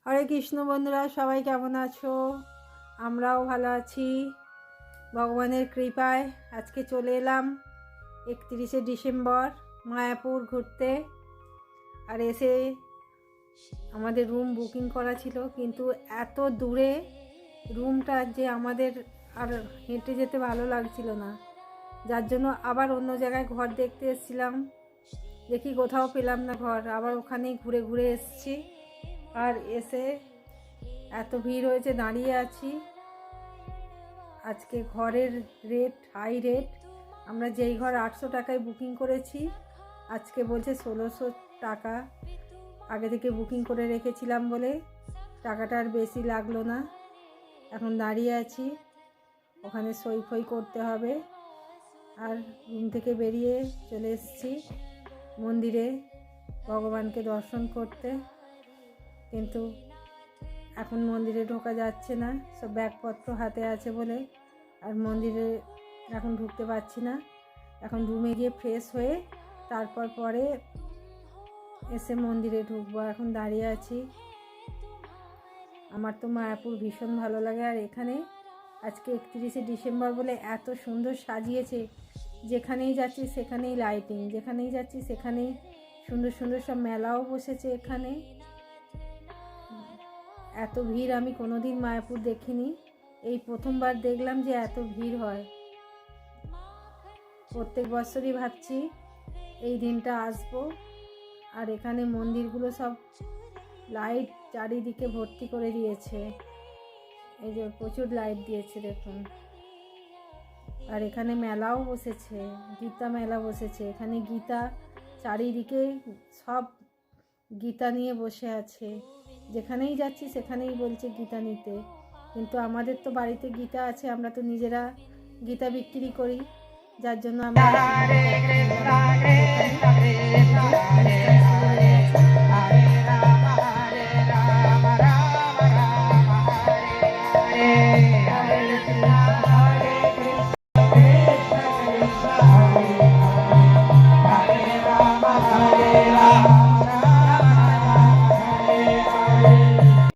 হরে কৃষ্ণ বন্ধুরা, সবাই কেমন আছো? আমরাও ভালো আছি ভগবানের কৃপায়। আজকে চলে এলাম 31শে ডিসেম্বর মায়াপুর ঘুরতে। আর এসে আমাদের রুম বুকিং করা ছিল, কিন্তু এত দূরে রুমটা যে আমাদের আর হেঁটে যেতে ভালো লাগছিল না, যার জন্য আবার অন্য জায়গায় ঘর দেখতে এসেছিলাম। দেখি কোথাও পেলাম না ঘর, আবার ওখানেই ঘুরে ঘুরে এসেছি। আর এসে এত ভিড় হয়েছে, দাঁড়িয়ে আছি। আজকে ঘরের রেট হাই রেট। আমরা যেই ঘর 800 টাকায় বুকিং করেছি, আজকে বলছে 1600 টাকা। আগে থেকে বুকিং করে রেখেছিলাম বলে টাকাটা আর বেশি লাগলো না। এখন দাঁড়িয়ে আছি, ওখানে সই ফই করতে হবে। আর রুম থেকে বেরিয়ে চলে এসেছি মন্দিরে ভগবানকে দর্শন করতে, কিন্তু এখন মন্দিরে ঢোকা যাচ্ছে না, সব ব্যাগপত্র হাতে আছে বলে আর মন্দিরে এখন ঢুকতে পারছি না। এখন রুমে গিয়ে ফ্রেশ হয়ে তারপর পরে এসে মন্দিরে ঢুকবো। এখন দাঁড়িয়ে আছি। আমার তো মায়াপুর ভীষণ ভালো লাগে। আর এখানে আজকে 31শে ডিসেম্বর বলে এত সুন্দর সাজিয়েছে, যেখানেই যাচ্ছি সেখানেই লাইটিং, যেখানেই যাচ্ছি সেখানেই সুন্দর সুন্দর সব মেলাও বসেছে এখানে। এত ভিড় আমি কোনোদিন মায়াপুর দেখিনি, এই প্রথমবার দেখলাম যে এত ভিড় হয়। প্রত্যেক বছরই ভাবছি এই দিনটা আসবো। আর এখানে মন্দিরগুলো সব লাইট চারিদিকে ভর্তি করে দিয়েছে, এই যে প্রচুর লাইট দিয়েছে দেখুন। আর এখানে মেলাও বসেছে, গীতা মেলা বসেছে। এখানে গীতা চারিদিকে সব গীতা নিয়ে বসে আছে, যেখানেই যাচ্ছি সেখানেই বলছে গীতা নিতে। কিন্তু আমাদের তো বাড়িতে গীতা আছে, আমরা তো নিজেরা গীতা বিক্রি করি, যার জন্য আমরা